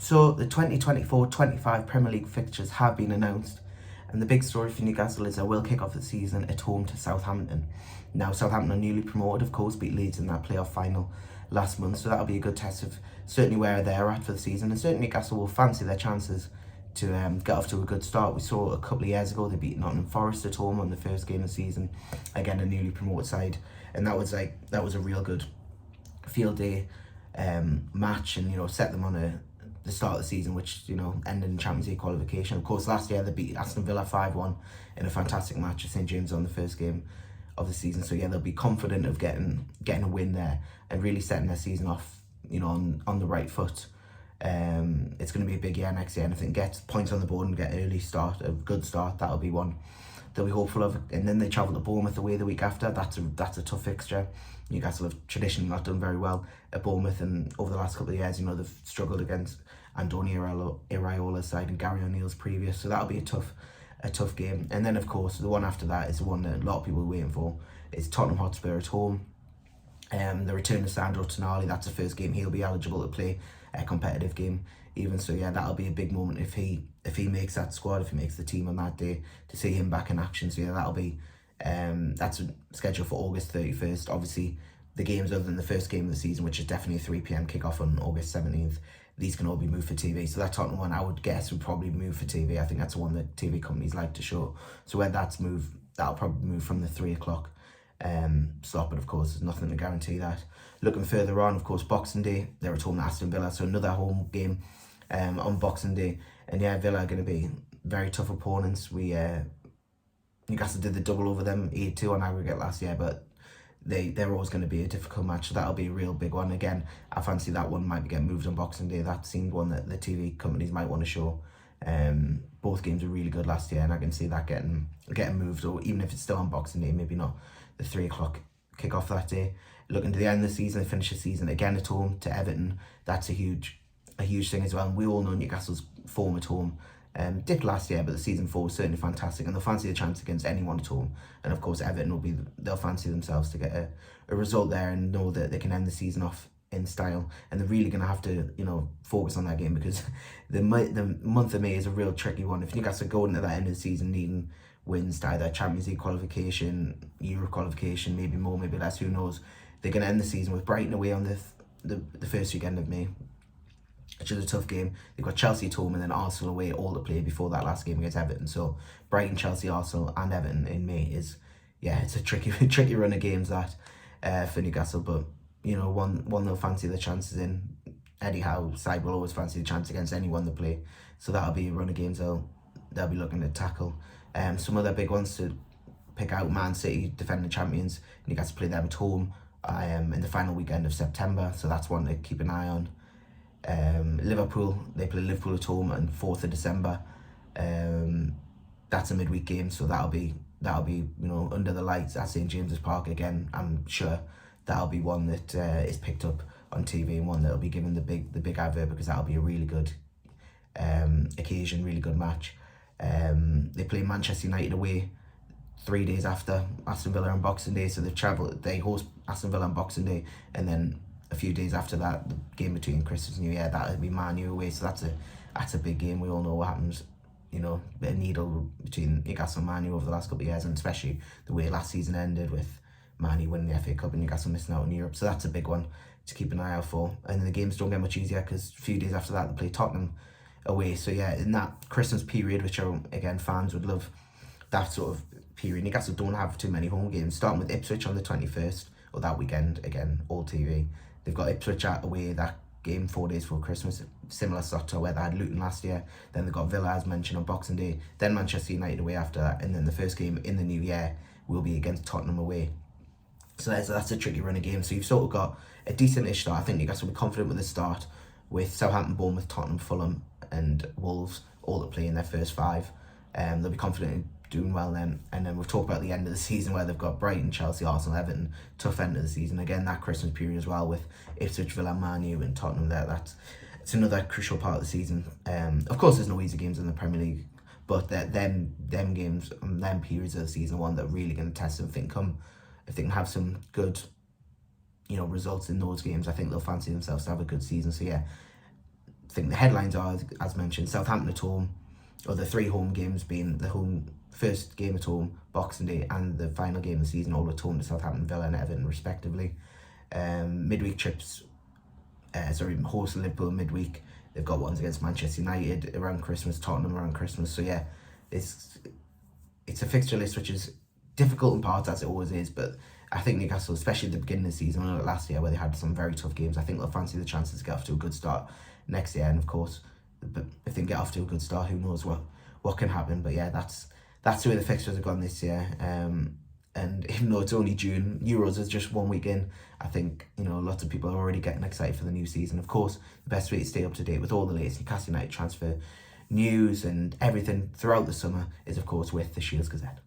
So the 2024-25 Premier League fixtures have been announced, and the big story for Newcastle is they will kick off the season at home to Southampton. Now, Southampton are newly promoted, of course, beat Leeds in that playoff final last month, so that'll be a good test of certainly where they're at for the season, and certainly Newcastle will fancy their chances to get off to a good start. We saw a couple of years ago they beat Nottingham Forest at home on the first game of the season, again a newly promoted side, and that was a real good field day match, and set them on the start of the season, which ended in Champions League qualification. Of course, last year they beat Aston Villa 5-1 in a fantastic match at St James on the first game of the season. So yeah, they'll be confident of getting a win there and really setting their season off on the right foot. It's going to be a big year next year, and if it gets points on the board and get a good start, that'll be one they'll be hopeful of. And then they travel to Bournemouth away the week after. That's a tough fixture. Newcastle have traditionally not done very well at Bournemouth, and over the last couple of years, they've struggled against Andoni Iraola's side and Gary O'Neill's previous. So that'll be a tough game. And then of course the one after that is the one that a lot of people are waiting for. It's Tottenham Hotspur at home. The return of Sandro Tonali, that's the first game he'll be eligible to play a competitive game even. So yeah, that'll be a big moment if he makes that squad, if he makes the team on that day, to see him back in action. So yeah, that'll be that's scheduled for August 31st. Obviously the games other than the first game of the season, which is definitely a 3 p.m. kickoff on August 17th, these can all be moved for TV. So that Tottenham one, I would guess, would probably move for TV. I think that's the one that TV companies like to show. So when that's moved, that'll probably move from the 3 o'clock slot, but of course there's nothing to guarantee that. Looking further on, of course, Boxing Day, they're at home to Aston Villa, so another home game on Boxing Day. And yeah, Villa are going to be very tough opponents. Newcastle did the double over them 8-2 on aggregate last year, but they're always going to be a difficult match, so that'll be a real big one. Again, I fancy that one might get moved on Boxing Day. That seemed one that the TV companies might want to show. Both games were really good last year, and I can see that getting moved, or even if it's still on Boxing Day, maybe not the 3 o'clock kickoff that day. Looking to the end of the season, finish the season again at home to Everton. That's a huge thing as well. And we all know Newcastle's form at home dipped last year, but the season 4 was certainly fantastic, and they'll fancy a chance against anyone at home. And of course Everton they'll fancy themselves to get a result there and know that they can end the season off in style. And they're really going to have to focus on that game, because the month of May is a real tricky one. If Newcastle go into that end of the season needing wins to either Champions League qualification, Euro qualification, maybe more, maybe less, who knows, they're going to end the season with Brighton away on the first weekend of May, which is a tough game. They've got Chelsea at home and then Arsenal away, all to play before that last game against Everton. So Brighton, Chelsea, Arsenal and Everton in May it's a tricky run of games that for Newcastle. But one they'll fancy the chances in. Eddie Howe's side will always fancy the chance against anyone they play. So that'll be a run of games they'll be looking to tackle. Some other big ones to pick out: Man City, defending champions. Newcastle play them at home in the final weekend of September. So that's one to keep an eye on. Liverpool, they play Liverpool at home on 4th of December. That's a midweek game, so that'll be under the lights at St James's Park again. I'm sure that'll be one that is picked up on TV, and one that'll be given the big advert, because that'll be a really good occasion, really good match. They play Manchester United away 3 days after Aston Villa on Boxing Day, so they host Aston Villa on Boxing Day, and then a few days after that, the game between Christmas and New Year, that'll be Man U away. So that's a big game. We all know what happens, bit of needle between Newcastle and Man U over the last couple of years, and especially the way last season ended with Man U winning the FA Cup and Newcastle missing out in Europe. So that's a big one to keep an eye out for. And the games don't get much easier, because a few days after that they play Tottenham away. So yeah, in that Christmas period, which again fans would love, that sort of period, Newcastle don't have too many home games, starting with Ipswich on the 21st, or that weekend, again all TV. They've got Ipswich away, that game 4 days before Christmas, similar sort to where they had Luton last year. Then they've got Villa, as mentioned, on Boxing Day, then Manchester United away after that, and then the first game in the new year will be against Tottenham away. So that's a tricky run of games. So you've sort of got a decent-ish start. I think Newcastle will be confident with the start, with Southampton, Bournemouth, Tottenham, Fulham and Wolves all that play in their first 5. They'll be confident in doing well then. And then we've talked about the end of the season, where they've got Brighton, Chelsea, Arsenal, Everton. Tough end of the season. Again, that Christmas period as well, with Ipswich, Villa, Man U and Tottenham there. It's another crucial part of the season. Of course, there's no easy games in the Premier League, but them games and them periods of the season are one that are really going to test them. If they can have some good results in those games, I think they'll fancy themselves to have a good season. So yeah, think the headlines are, as mentioned, Southampton at home, or the 3 home games being the first game at home, Boxing Day, and the final game of the season, all at home to Southampton, Villa and Everton respectively. Midweek trips, host Liverpool midweek. They've got ones against Manchester United around Christmas, Tottenham around Christmas. So yeah, it's a fixture list which is difficult in parts, as it always is, but I think Newcastle, especially at the beginning of the season, like last year where they had some very tough games, I think they'll fancy the chances to get off to a good start next year. And of course, but if they get off to a good start, who knows what can happen. But yeah, that's the way the fixtures have gone this year. And even though it's only June, Euros is just 1 week in, I think, lots of people are already getting excited for the new season. Of course, the best way to stay up to date with all the latest Newcastle United transfer news and everything throughout the summer is, of course, with the Shields Gazette.